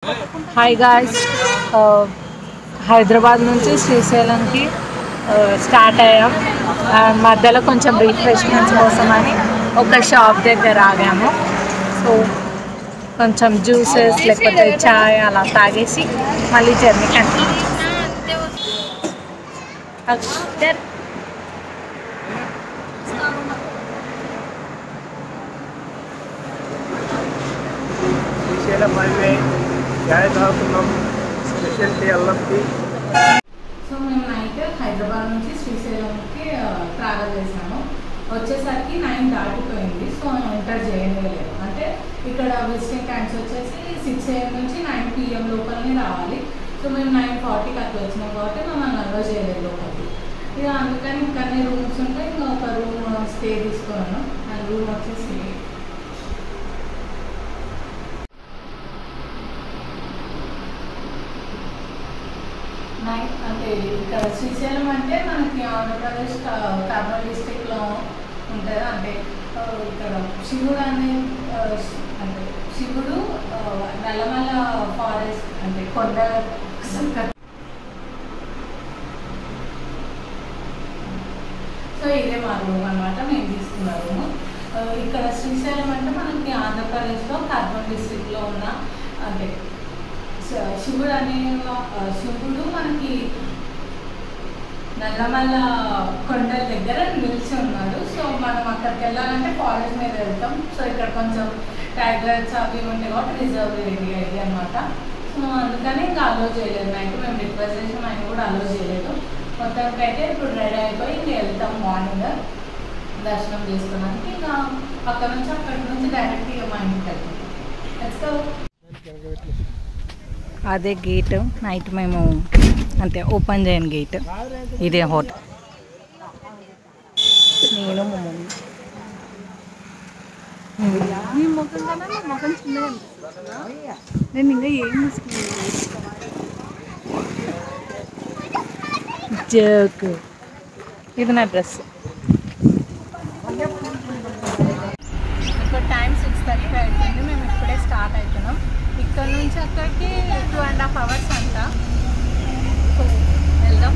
Hi guys, Hyderabad నుంచి శ్రీశైలంకి start అయ్యాం. మధ్యలో కొంచెం రిఫ్రెష్మెంట్స్ కోసమని ఒక షాప్ దగ్గర ఆగాము. సో కొంచెం జ్యూసెస్ లేకపోతే చాయ్ అలా తాగేసి మళ్ళీ జర్నీ కంటిన్యూ. శ్రీశైలం హైవే చాయ్ తాగుతున్నాం, స్పెషల్టీ అల్లం టీ. సో మేము నైట్ హైదరాబాద్ నుంచి శ్రీశైలంకి ట్రావెల్ చేసాము. వచ్చేసరికి 9 దాటిపోయింది. సో ఎంటర్ చేయలేదు. అంటే ఇక్కడ విజిటింగ్ టైమ్స్ వచ్చేసి 6 AM నుంచి 9 PM లోపలనే రావాలి. సో మేము 9:40కి అట్లా వచ్చినాం కాబట్టి మమ్మల్ని అలో చేయలేదు లోపలికి. ఇక అందుకని ఇక్కడనే రూమ్స్ ఉంటే ఇంకా ఒక రూమ్ స్టే తీసుకున్నాను. అండ్ రూమ్ వచ్చేసి అంటే ఇక్కడ శ్రీశైలం అంటే మనకి ఆంధ్రప్రదేశ్ కర్నూలు డిస్టిక్లో ఉంటుంది. అంటే ఇక్కడ శివుడు అంటే శివుడు నల్లమల్ల ఫారెస్ట్ అంటే కొండ. సో ఇదే మా రూమ్ అనమాట, మేము తీసుకున్న రూము. ఇక్కడ శ్రీశైలం అంటే మనకి ఆంధ్రప్రదేశ్లో కర్నూలు డిస్టిక్లో ఉన్న అంటే శివుడు మనకి నల్లమల్ల కొండల దగ్గర నిలిచి ఉన్నాడు. సో మనం అక్కడికి వెళ్ళాలంటే ఫారెస్ట్ మీద వెళ్తాం. సో ఇక్కడ కొంచెం టైగర్స్ అవి ఉంటాయి కాబట్టి రిజర్వ్ ఏరియా ఇది అనమాట. సో అందుకని ఇంకా అలో చేయలేదు. నైట్ మేము రిక్వెస్ట్ చేసాం, ఆయన కూడా అలో చేయలేదు. మొత్తానికి అయితే ఇప్పుడు రెడీ అయిపోయి ఇంకా వెళ్తాం. మార్నింగ్ దర్శనం చేసుకోవడానికి ఇంకా అక్కడి నుంచి డైరెక్ట్గా మా ఇంటికి వెళ్తాం. Let's go. అదే గేట్ నైట్ మేము అంటే ఓపెన్ చేయని గేట్. ఇదే హోటల్. నేను మా మమ్మీ నేను ఇంకా ఏం జోక్. ఇది నా డ్రెస్. ఇప్పుడు టైం 6:30 అయిపోయింది. మేము ఇప్పుడే స్టార్ట్ అవుతున్నాం. ఇక్కడ నుంచి అక్కడికి 2.5 hours అంట. వెళ్దాం.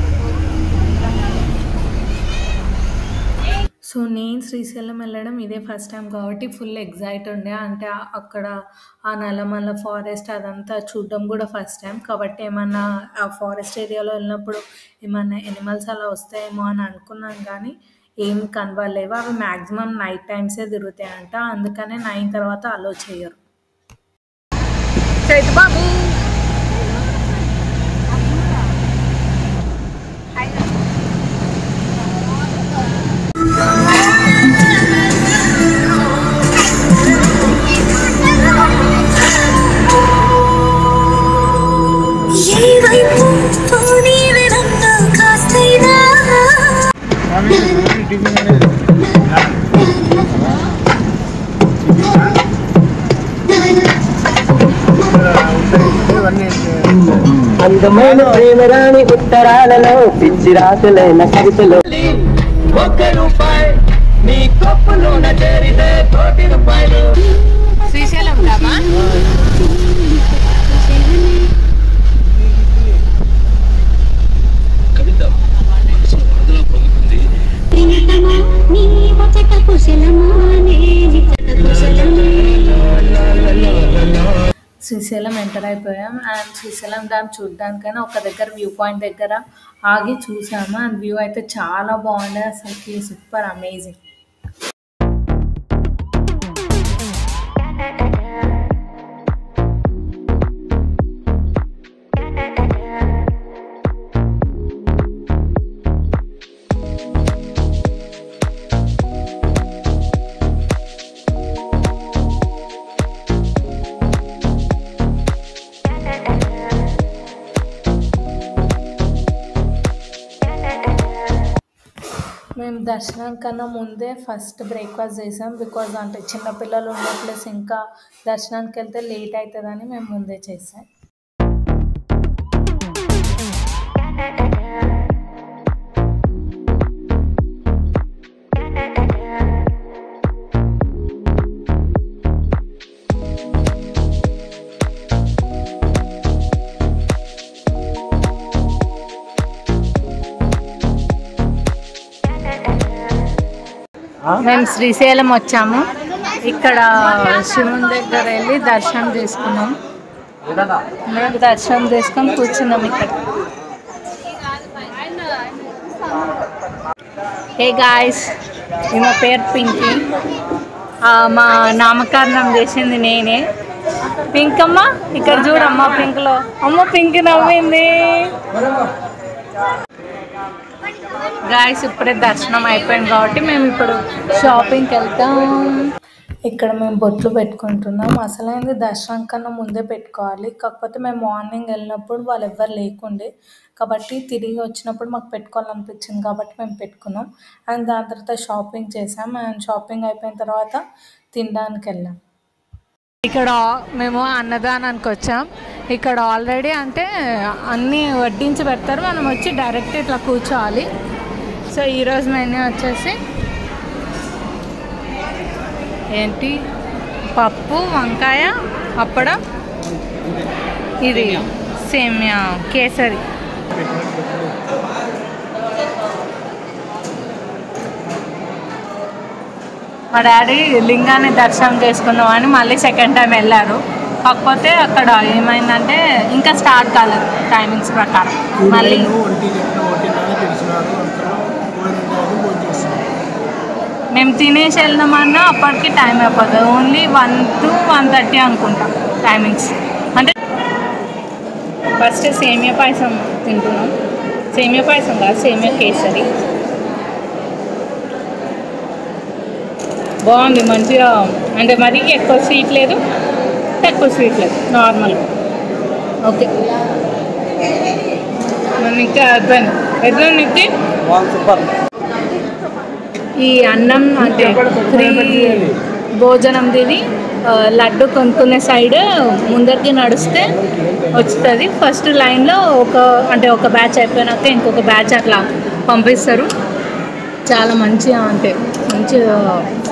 సో నేను శ్రీశైలం వెళ్ళడం ఇదే ఫస్ట్ టైం కాబట్టి ఫుల్ ఎగ్జైట్ ఉండే. అంటే అక్కడ ఆ నల్లమల్ల ఫారెస్ట్ అదంతా చూడడం కూడా ఫస్ట్ టైం కాబట్టి ఏమన్నా ఆ ఫారెస్ట్ ఏరియాలో వెళ్ళినప్పుడు ఏమన్నా ఎనిమల్స్ అలా వస్తాయేమో అని అనుకున్నాను. కానీ ఏం కనబడలేవు. అవి మ్యాక్సిమం నైట్ టైమ్సే తిరుగుతాయంట. అందుకనే 9 తర్వాత అలో చేయరు. చైతు బాబు అందమైన ప్రేమరాణి ఉత్తరాలలో పిచ్చి రాసులైన కవితలు. 1 రూపాయి నీ కప్పులోన చేరితే 1 రూపాయలు. శ్రీశైలం రామా కవిత వరదలో పొంగుతుంది. శ్రీశైలం ఎంటర్ అయిపోయాం. అండ్ శ్రీశైలం డ్యామ్ చూడడానికైనా ఒక దగ్గర వ్యూ పాయింట్ దగ్గర ఆగి చూసాము. అండ్ వ్యూ అయితే చాలా బాగుండే. అసలుకి సూపర్ అమేజింగ్. మేము దర్శనం కన్నా ముందే ఫస్ట్ బ్రేక్ఫాస్ట్ చేసాం. బికాజ్ అంటే చిన్నపిల్లలు ఉన్న ప్లస్ ఇంకా దర్శనానికి వెళ్తే లేట్ అవుతుందని మేము ముందే చేసాం. మేము శ్రీశైలం వచ్చాము. ఇక్కడ శివుని దగ్గర వెళ్ళి దర్శనం చేసుకున్నాం. మేము దర్శనం చేసుకొని కూర్చున్నాం ఇక్కడ. హే గాయ్స్, మా పేరు పింకీ. మా నామకరణం చేసింది నేనే. పింక్ అమ్మ, ఇక్కడ చూడమ్మా పింక్లో. అమ్మ పింక్ నవ్వింది. గాయ్స్, ఇప్పుడే దర్శనం అయిపోయింది కాబట్టి మేము ఇప్పుడు షాపింగ్కి వెళ్తాం. ఇక్కడ మేము బొట్లు పెట్టుకుంటున్నాం. అసలైంది దర్శనం కన్నా ముందే పెట్టుకోవాలి. కాకపోతే మేము మార్నింగ్ వెళ్ళినప్పుడు వాళ్ళు ఎవ్వరు లేకుండే కాబట్టి తిరిగి వచ్చినప్పుడు మాకు పెట్టుకోవాలనిపించింది కాబట్టి మేము పెట్టుకున్నాం. అండ్ దాని తర్వాత షాపింగ్ చేసాం. అండ్ షాపింగ్ అయిపోయిన తర్వాత తినడానికి వెళ్ళాం. ఇక్కడ మేము అన్నదానానికి వచ్చాం. ఇక్కడ ఆల్రెడీ అంటే అన్నీ వడ్డించి పెడతారు, మనం వచ్చి డైరెక్ట్ ఇట్లా కూర్చోవాలి. సో ఈరోజు మెన్యూ వచ్చేసి ఏంటి, పప్పు, వంకాయ, అప్పడం, ఇది సేమియా కేసరి. మా డాడీ లింగాన్ని దర్శనం చేసుకుందామని మళ్ళీ సెకండ్ టైం వెళ్ళారు. కాకపోతే అక్కడ ఏమైందంటే ఇంకా స్టార్ట్ కాలేదు టైమింగ్స్ ప్రకారం. మళ్ళీ మేము తినేసి వెళ్దామన్నా అప్పటికి టైం అయిపోతుంది. ఓన్లీ 1 to 1:30 అనుకుంటాం టైమింగ్స్. అంటే ఫస్ట్ సేమియా పాయసం తింటున్నాం. సేమియా పాయసం కాదు, సేమియా కేసరి. బాగుంది మంచిగా. అంటే మరీ ఎక్కువ స్వీట్ లేదు, తక్కువ స్వీట్ లేదు, నార్మల్. ఓకే, ఇంకా అయిపోయింది. ఎట్లా నీకు ఈ అన్నం అంటే ఫ్రీ భోజనం తిని లడ్డు కొనుక్కునే సైడ్ ముందరికి నడిస్తే వస్తుంది. ఫస్ట్ లైన్లో ఒక బ్యాచ్ అయిపోయినాక ఇంకొక బ్యాచ్ అట్లా పంపిస్తారు. చాలా మంచిగా అంటే మంచిగా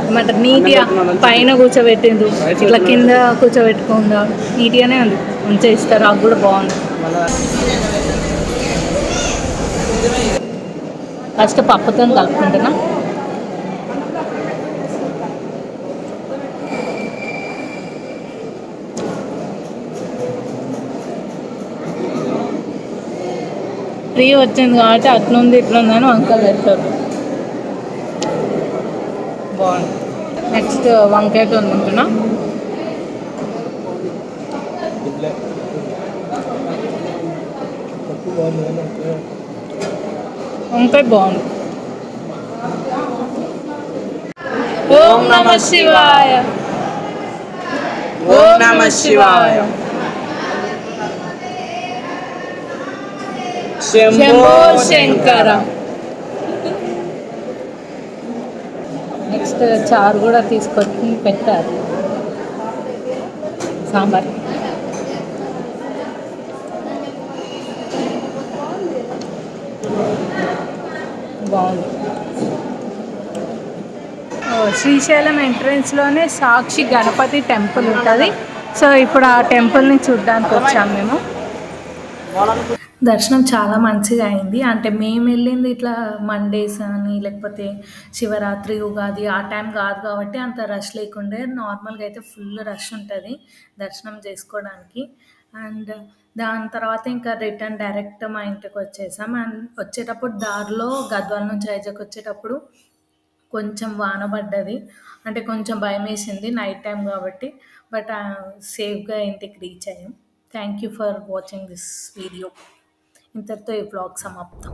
ఏమంటారు, నీట్గా పైన కూర్చోబెట్టిండ్రు, ఇట్లా కింద కూర్చోబెట్టుకుందా, నీట్గానే ఉంది, మంచిగా ఇస్తారు. అవి కూడా బాగుంది. ఫస్ట్ పప్పుతో కలుపుకుంటున్నా. ఫ్రీ వచ్చింది కాబట్టి అట్లుంది ఇట్లుంది అని వంకాయ పెడతారు. బాగుంది. నెక్స్ట్ వంకాయ వండుకుంటున్నా. వంకాయ బాగుంది. ఓం నమః శివాయ. ఓం నమః శివాయ. శంభో శంకర. నెక్స్ట్ చారు కూడా తీసుకొచ్చి పెట్టారు. సాంబార్ బాగుంది. శ్రీశైలం ఎంట్రన్స్లోనే సాక్షి గణపతి టెంపుల్ ఉంటుంది. సో ఇప్పుడు ఆ టెంపుల్ని చూడడానికి వచ్చాము మేము. దర్శనం చాలా మంచిగా అయింది. అంటే మేము వెళ్ళింది ఇట్లా మండేస్ అని లేకపోతే శివరాత్రి, ఉగాది ఆ టైం కాదు కాబట్టి అంత రష్ లేకుండే. నార్మల్గా అయితే ఫుల్ రష్ ఉంటుంది దర్శనం చేసుకోవడానికి. అండ్ దాని తర్వాత ఇంకా రిటర్న్ డైరెక్ట్ మా ఇంటికి వచ్చేసాం. అండ్ వచ్చేటప్పుడు దారిలో గద్వాల నుంచి వైజాగ్ వచ్చేటప్పుడు కొంచెం వాన పడ్డది. అంటే కొంచెం భయం వేసింది నైట్ టైం కాబట్టి. బట్ సేఫ్గా ఇంటికి రీచ్ అయ్యాం. Thank you for watching this video. ఇంతటితో ఈ వ్లాగ్ సమాప్తం.